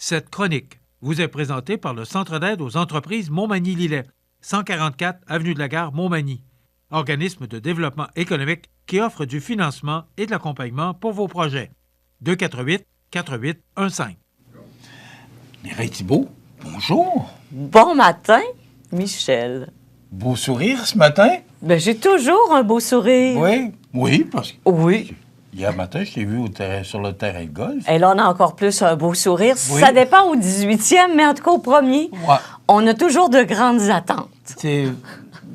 Cette chronique vous est présentée par le Centre d'aide aux entreprises Montmagny-Lillet, 144 avenue de la Gare, Montmagny, organisme de développement économique qui offre du financement et de l'accompagnement pour vos projets. 248-4815. Mireille Thibault, bonjour. Bon matin, Michel. Beau sourire ce matin? Ben, j'ai toujours un beau sourire. Oui, parce que Oui. hier matin, je t'ai vu sur le terrain de golf. Et là, on a encore plus un beau sourire. Oui. Ça dépend au 18e, mais en tout cas au premier, Ouais. on a toujours de grandes attentes.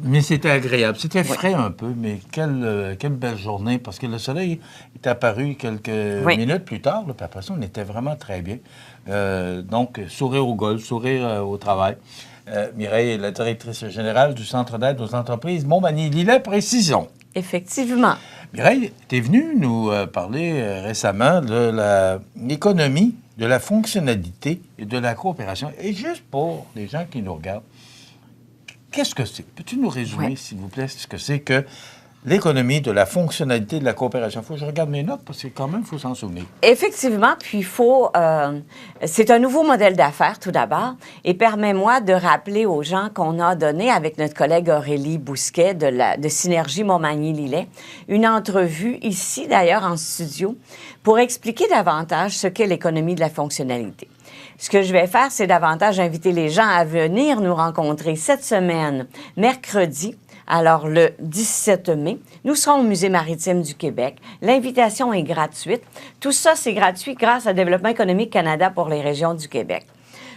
Mais c'était agréable. C'était frais un peu, mais quelle belle journée, parce que le soleil est apparu quelques minutes plus tard, là, puis après ça, on était vraiment très bien. Donc, sourire au golf, sourire au travail. Mireille est la directrice générale du Centre d'aide aux entreprises Montmagny-Lillet, précisons. Effectivement. Mireille, tu es venue nous parler récemment de l'économie, de la fonctionnalité et de la coopération. Et juste pour les gens qui nous regardent, qu'est-ce que c'est? Peux-tu nous résumer, s'il vous plaît, ce que c'est que l'économie de la fonctionnalité de la coopération? Il faut que je regarde mes notes parce que quand même, il faut s'en souvenir. Effectivement, puis il faut... c'est un nouveau modèle d'affaires, tout d'abord, et permets-moi de rappeler aux gens qu'on a donné avec notre collègue Aurélie Bousquet de Synergie Montmagny-Lillet une entrevue ici, d'ailleurs, en studio, pour expliquer davantage ce qu'est l'économie de la fonctionnalité. Ce que je vais faire, c'est davantage inviter les gens à venir nous rencontrer cette semaine, mercredi, alors le 17 mai. Nous serons au Musée maritime du Québec. L'invitation est gratuite. Tout ça, c'est gratuit grâce à Développement économique Canada pour les régions du Québec.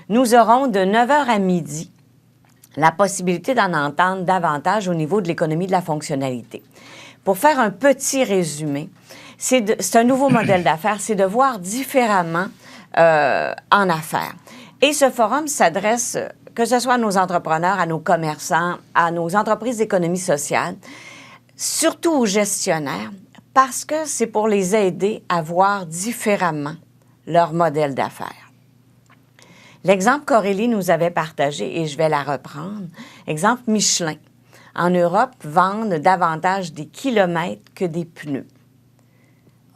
Nous aurons de 9h à midi la possibilité d'en entendre davantage au niveau de l'économie de la fonctionnalité. Pour faire un petit résumé, c'est un nouveau modèle d'affaires, c'est de voir différemment en affaires. Et ce forum s'adresse, que ce soit à nos entrepreneurs, à nos commerçants, à nos entreprises d'économie sociale, surtout aux gestionnaires, parce que c'est pour les aider à voir différemment leur modèle d'affaires. L'exemple qu'Aurélie nous avait partagé, et je vais la reprendre, exemple Michelin. En Europe, vendent davantage des kilomètres que des pneus.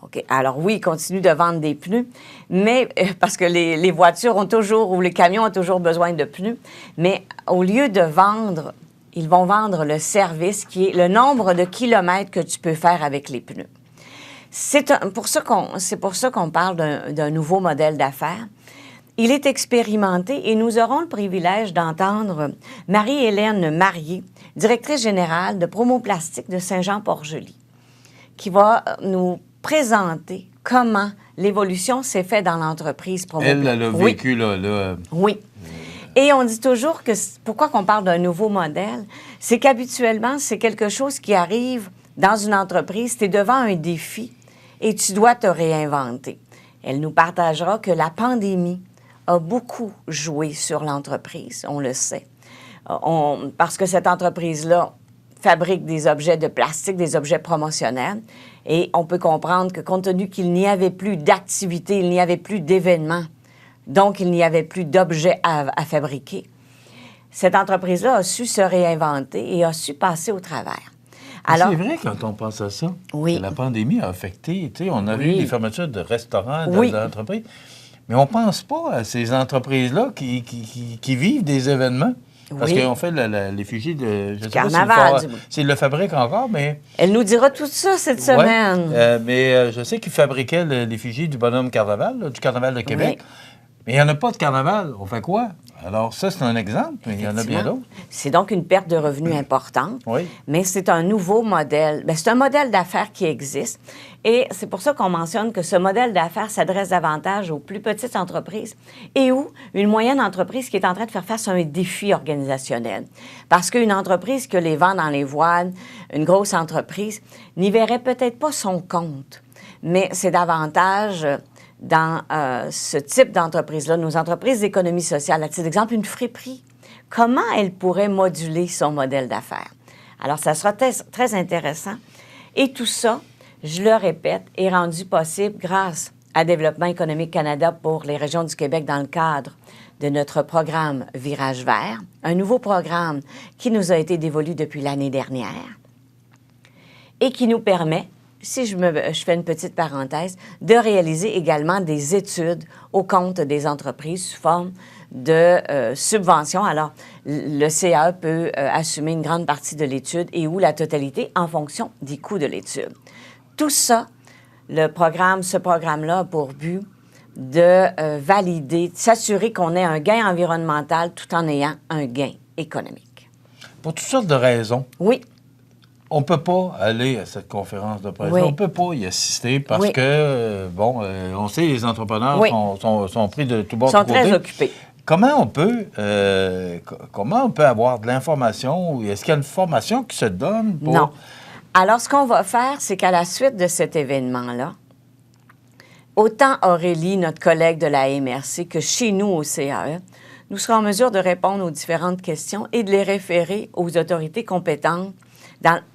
OK. Alors oui, ils continuent de vendre des pneus, mais parce que les voitures ont toujours, ou les camions ont toujours besoin de pneus, mais au lieu de vendre, ils vont vendre le service qui est le nombre de kilomètres que tu peux faire avec les pneus. C'est pour ça qu'on parle d'un nouveau modèle d'affaires. Il est expérimenté et nous aurons le privilège d'entendre Marie-Hélène Marié, directrice générale de Promoplastique de Saint-Jean-Port-Joli, qui va nous présenter comment l'évolution s'est faite dans l'entreprise Promoplastique. Elle a vécu, là. Oui. Et on dit toujours que pourquoi qu'on parle d'un nouveau modèle, c'est qu'habituellement, c'est quelque chose qui arrive dans une entreprise, tu es devant un défi et tu dois te réinventer. Elle nous partagera que la pandémie a beaucoup joué sur l'entreprise, on le sait. Parce que cette entreprise-là fabrique des objets de plastique, des objets promotionnels, et on peut comprendre que compte tenu qu'il n'y avait plus d'activité, il n'y avait plus d'événements, donc il n'y avait plus d'objets à fabriquer, cette entreprise-là a su se réinventer et a su passer au travers. Alors, c'est vrai quand on pense à ça. Oui. Que la pandémie a affecté, tu sais, on a vu des fermetures de restaurants, d'entreprises, mais on ne pense pas à ces entreprises-là qui vivent des événements. Parce qu'on fait l'effigie de... Je sais Carnaval. Pas s'il le fabrique encore, mais... Elle nous dira tout ça cette semaine. Mais je sais qu'il fabriquait l'effigie du bonhomme Carnaval, là, du Carnaval de Québec. Oui. Mais il n'y en a pas de carnaval. On fait quoi? Alors ça, c'est un exemple, mais il y en a bien d'autres. C'est donc une perte de revenus importante, mais c'est un nouveau modèle. Bien, c'est un modèle d'affaires qui existe. Et c'est pour ça qu'on mentionne que ce modèle d'affaires s'adresse davantage aux plus petites entreprises et où une moyenne entreprise qui est en train de faire face à un défi organisationnel. Parce qu'une entreprise que les vend dans les voiles, une grosse entreprise, n'y verrait peut-être pas son compte, mais c'est davantage... dans ce type d'entreprise-là, nos entreprises d'économie sociale, à titre d'exemple, une friperie, comment elle pourrait moduler son modèle d'affaires? Alors, ça sera très intéressant. Et tout ça, je le répète, est rendu possible grâce à Développement économique Canada pour les régions du Québec dans le cadre de notre programme Virage vert, un nouveau programme qui nous a été dévolu depuis l'année dernière et qui nous permet si je fais une petite parenthèse, de réaliser également des études au compte des entreprises sous forme de subventions. Alors, le CAE peut assumer une grande partie de l'étude et ou la totalité en fonction des coûts de l'étude. Tout ça, ce programme-là a pour but de valider, de s'assurer qu'on ait un gain environnemental tout en ayant un gain économique. Pour toutes sortes de raisons. Oui. On ne peut pas aller à cette conférence de presse. Oui. On ne peut pas y assister parce Oui. que, on sait, les entrepreneurs Oui. sont pris de tout bord. Ils sont de côté. très occupés. Comment on peut avoir de l'information? Ou est-ce qu'il y a une formation qui se donne pour... Non. Alors, ce qu'on va faire, c'est qu'à la suite de cet événement-là, autant Aurélie, notre collègue de la MRC, que chez nous au CAE, nous serons en mesure de répondre aux différentes questions et de les référer aux autorités compétentes.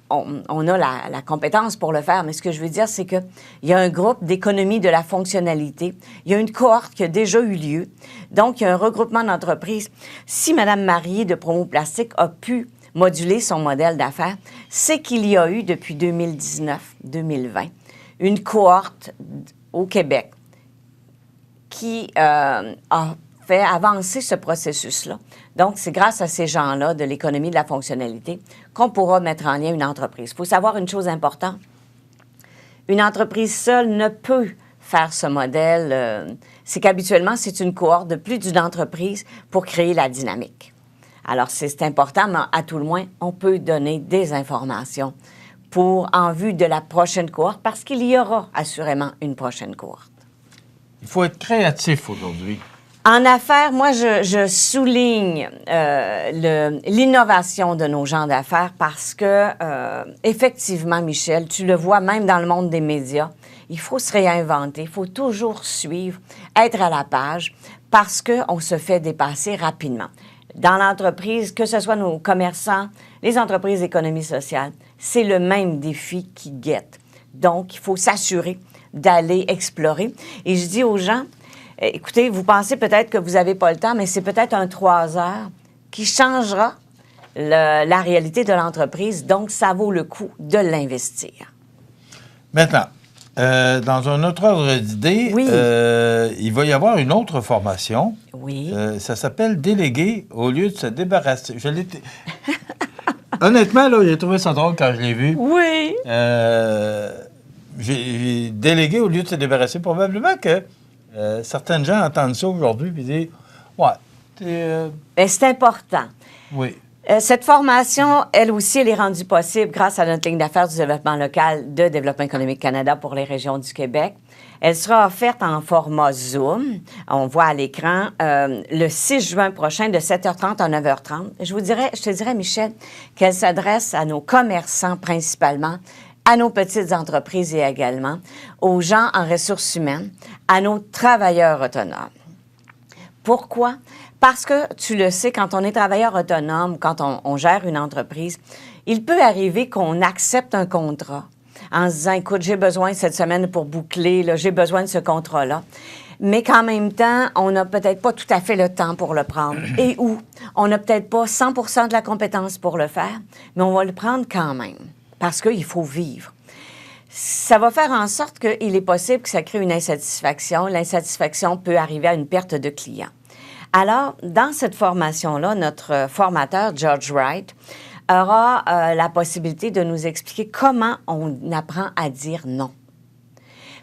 On a la compétence pour le faire, mais ce que je veux dire, c'est qu'il y a un groupe d'économie de la fonctionnalité. Il y a une cohorte qui a déjà eu lieu. Donc, il y a un regroupement d'entreprises. Si Mme Marié de Promo Plastique a pu moduler son modèle d'affaires, c'est qu'il y a eu depuis 2019-2020 une cohorte au Québec qui a fait avancer ce processus-là. Donc, c'est grâce à ces gens-là de l'économie de la fonctionnalité qu'on pourra mettre en lien une entreprise. Il faut savoir une chose importante. Une entreprise seule ne peut faire ce modèle. C'est qu'habituellement, c'est une cohorte de plus d'une entreprise pour créer la dynamique. Alors, c'est important, mais à tout le moins, on peut donner des informations en vue de la prochaine cohorte, parce qu'il y aura assurément une prochaine cohorte. Il faut être créatif aujourd'hui. En affaires, moi, je souligne l'innovation de nos gens d'affaires parce que, effectivement, Michel, tu le vois même dans le monde des médias, il faut se réinventer, il faut toujours suivre, être à la page parce qu'on se fait dépasser rapidement. Dans l'entreprise, que ce soit nos commerçants, les entreprises d'économie sociale, c'est le même défi qui guette. Donc, il faut s'assurer d'aller explorer. Et je dis aux gens, écoutez, vous pensez peut-être que vous n'avez pas le temps, mais c'est peut-être un 3 heures qui changera la réalité de l'entreprise. Donc, ça vaut le coup de l'investir. Maintenant, dans un autre ordre d'idée, Oui. il va y avoir une autre formation. Oui. Ça s'appelle déléguer au lieu de se débarrasser. Honnêtement, là, j'ai trouvé ça drôle quand je l'ai vu. Oui. J'ai délégué au lieu de se débarrasser. Probablement que certaines gens entendent ça aujourd'hui et disent « Ouais, c'est important. » Oui. Cette formation, elle aussi, elle est rendue possible grâce à notre ligne d'affaires du développement local de Développement économique Canada pour les régions du Québec. Elle sera offerte en format Zoom. On voit à l'écran le 6 juin prochain de 7h30 à 9h30. Je te dirais, Michel, qu'elle s'adresse à nos commerçants principalement, à nos petites entreprises et également aux gens en ressources humaines, à nos travailleurs autonomes. Pourquoi? Parce que, tu le sais, quand on est travailleur autonome, quand on gère une entreprise, il peut arriver qu'on accepte un contrat en se disant, écoute, j'ai besoin cette semaine pour boucler, là, j'ai besoin de ce contrat-là. Mais qu'en même temps, on n'a peut-être pas tout à fait le temps pour le prendre. Et où on n'a peut-être pas 100% de la compétence pour le faire, mais on va le prendre quand même, parce qu'il faut vivre. Ça va faire en sorte qu'il est possible que ça crée une insatisfaction. L'insatisfaction peut arriver à une perte de clients. Alors, dans cette formation-là, notre formateur, George Wright, aura la possibilité de nous expliquer comment on apprend à dire non.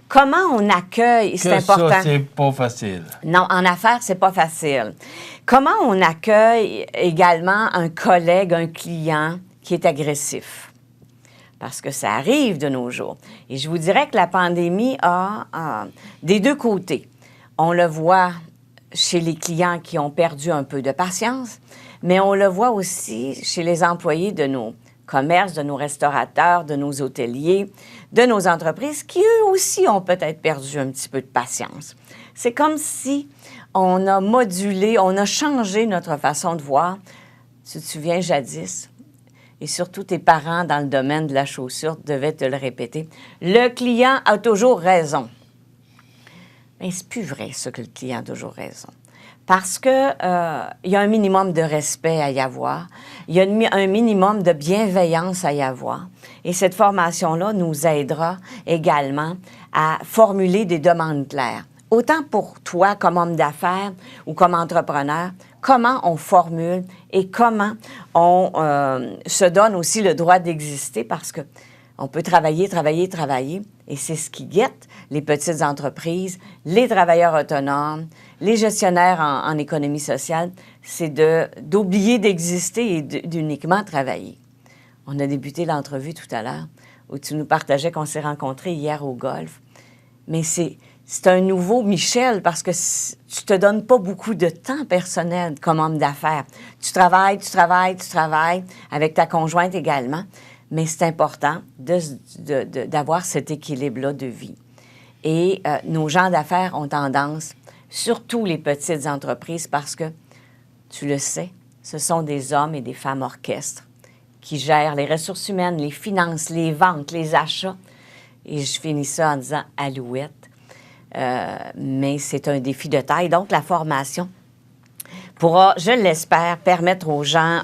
Comment on accueille, c'est important. Ça, c'est pas facile. Non, en affaires, c'est pas facile. Comment on accueille également un collègue, un client qui est agressif? Parce que ça arrive de nos jours. Et je vous dirais que la pandémie a des deux côtés. On le voit chez les clients qui ont perdu un peu de patience, mais on le voit aussi chez les employés de nos commerces, de nos restaurateurs, de nos hôteliers, de nos entreprises qui, eux aussi, ont peut-être perdu un petit peu de patience. C'est comme si on a modulé, on a changé notre façon de voir. Tu te souviens, jadis, et surtout tes parents dans le domaine de la chaussure devaient te le répéter, le client a toujours raison. Mais c'est plus vrai, ça, que le client a toujours raison. Parce que il y a un minimum de respect à y avoir, il y a un minimum de bienveillance à y avoir. Et cette formation-là nous aidera également à formuler des demandes claires. Autant pour toi comme homme d'affaires ou comme entrepreneur, comment on formule et comment on se donne aussi le droit d'exister, parce que on peut travailler, et c'est ce qui guette les petites entreprises, les travailleurs autonomes, les gestionnaires en économie sociale, c'est d'oublier d'exister et d'uniquement travailler. On a débuté l'entrevue tout à l'heure, où tu nous partageais qu'on s'est rencontrés hier au golf. Mais c'est un nouveau Michel, parce que tu te donnes pas beaucoup de temps personnel comme homme d'affaires. Tu travailles avec ta conjointe également, mais c'est important d'avoir cet équilibre-là de vie. Et nos gens d'affaires ont tendance, surtout les petites entreprises, parce que, tu le sais, ce sont des hommes et des femmes orchestres qui gèrent les ressources humaines, les finances, les ventes, les achats. Et je finis ça en disant « alouette ». Mais c'est un défi de taille. Donc, la formation pourra, je l'espère, permettre aux gens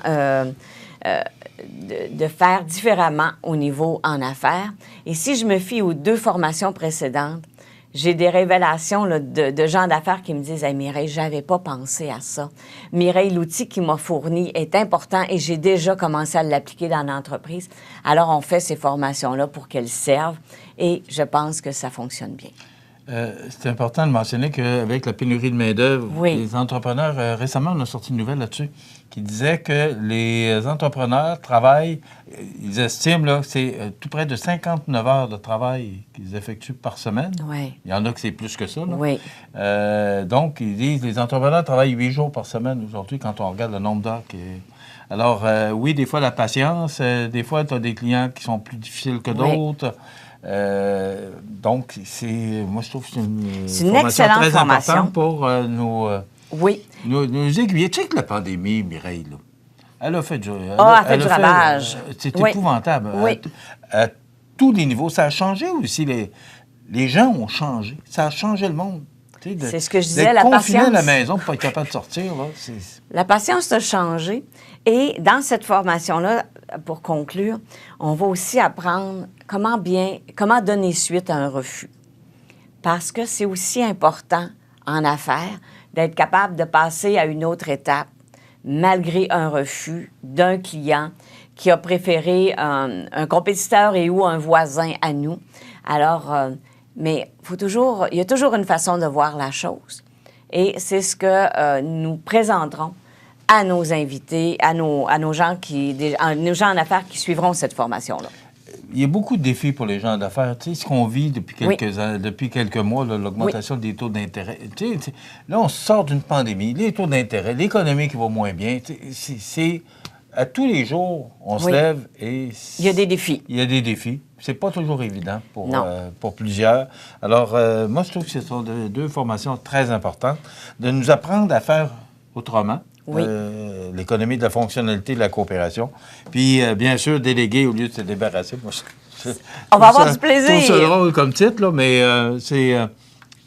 de faire différemment au niveau en affaires. Et si je me fie aux 2 formations précédentes, j'ai des révélations là, de gens d'affaires qui me disent « Hey, Mireille, j'avais pas pensé à ça. Mireille, l'outil qu'il m'a fourni est important et j'ai déjà commencé à l'appliquer dans l'entreprise. » Alors, on fait ces formations-là pour qu'elles servent et je pense que ça fonctionne bien. C'est important de mentionner qu'avec la pénurie de main-d'œuvre, oui. les entrepreneurs, récemment, on a sorti une nouvelle là-dessus qui disait que les entrepreneurs travaillent, ils estiment là, que c'est tout près de 59 heures de travail qu'ils effectuent par semaine. Oui. Il y en a que c'est plus que ça. Là. Oui. Donc, ils disent que les entrepreneurs travaillent 8 jours par semaine aujourd'hui quand on regarde le nombre d'heures qui est... Alors, oui, des fois, la patience, des fois, tu as des clients qui sont plus difficiles que d'autres. Oui. Donc, moi, je trouve que c'est une formation très importante pour nous aiguiller. Tu sais que la pandémie, Mireille, là, elle a fait du ravage. C'est épouvantable. Oui. À tous les niveaux. Ça a changé aussi. Les gens ont changé. Ça a changé le monde. C'est ce que je disais, la patience. Confiné à la maison pour pas être capable de sortir. Là, la patience a changé. Et dans cette formation-là, pour conclure, on va aussi apprendre comment donner suite à un refus. Parce que c'est aussi important en affaires d'être capable de passer à une autre étape malgré un refus d'un client qui a préféré un compétiteur et ou un voisin à nous. Alors, mais il y a toujours une façon de voir la chose. Et c'est ce que nous présenterons à nos invités, à nos gens en affaires qui suivront cette formation-là. Il y a beaucoup de défis pour les gens d'affaires. Tu sais, ce qu'on vit depuis quelques mois, l'augmentation des taux d'intérêt. Tu sais, là, on sort d'une pandémie, les taux d'intérêt, l'économie qui va moins bien. C'est à tous les jours, on se lève et... Il y a des défis. Il y a des défis. C'est pas toujours évident pour plusieurs. Alors, moi, je trouve que ce sont 2 formations très importantes. De nous apprendre à faire autrement. Oui. L'économie de la fonctionnalité de la coopération. Puis, bien sûr, déléguer au lieu de se débarrasser. Moi, on va avoir du plaisir. C'est drôle comme titre, là, mais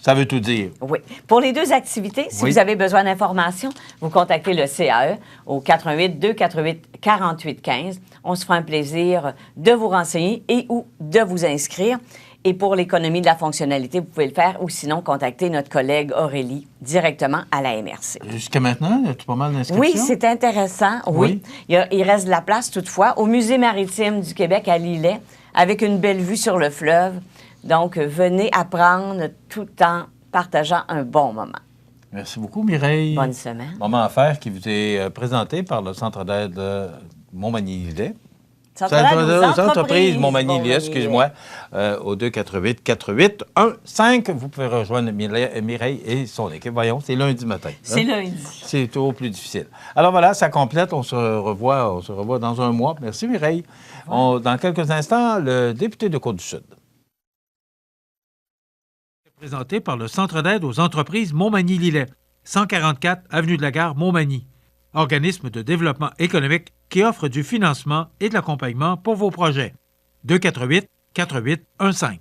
ça veut tout dire. Oui. Pour les 2 activités, si vous avez besoin d'informations, vous contactez le CAE au 88-248-4815. On se fera un plaisir de vous renseigner et ou de vous inscrire. Et pour l'économie de la fonctionnalité, vous pouvez le faire ou sinon contacter notre collègue Aurélie directement à la MRC. Jusqu'à maintenant, il y a pas mal d'inscriptions? Oui, c'est intéressant. Oui. Il reste de la place toutefois au Musée maritime du Québec à Lillet avec une belle vue sur le fleuve. Donc, venez apprendre tout en partageant un bon moment. Merci beaucoup, Mireille. Bonne semaine. Moment Affaires qui vous est présenté par le Centre d'aide Montmagny-Lillet. Centre d'aide aux entreprises Montmagny-Lillet, excuse-moi, au 248-4815. Vous pouvez rejoindre Mireille et son équipe. Voyons, c'est lundi matin. C'est lundi. C'est toujours plus difficile. Alors voilà, ça complète. On se revoit dans un mois. Merci, Mireille. Dans quelques instants, le député de Côte-du-Sud. Présenté par le Centre d'aide aux entreprises Montmagny-Lillet, 144 Avenue de la Gare, Montmagny. Organisme de développement économique qui offre du financement et de l'accompagnement pour vos projets. 248-4815.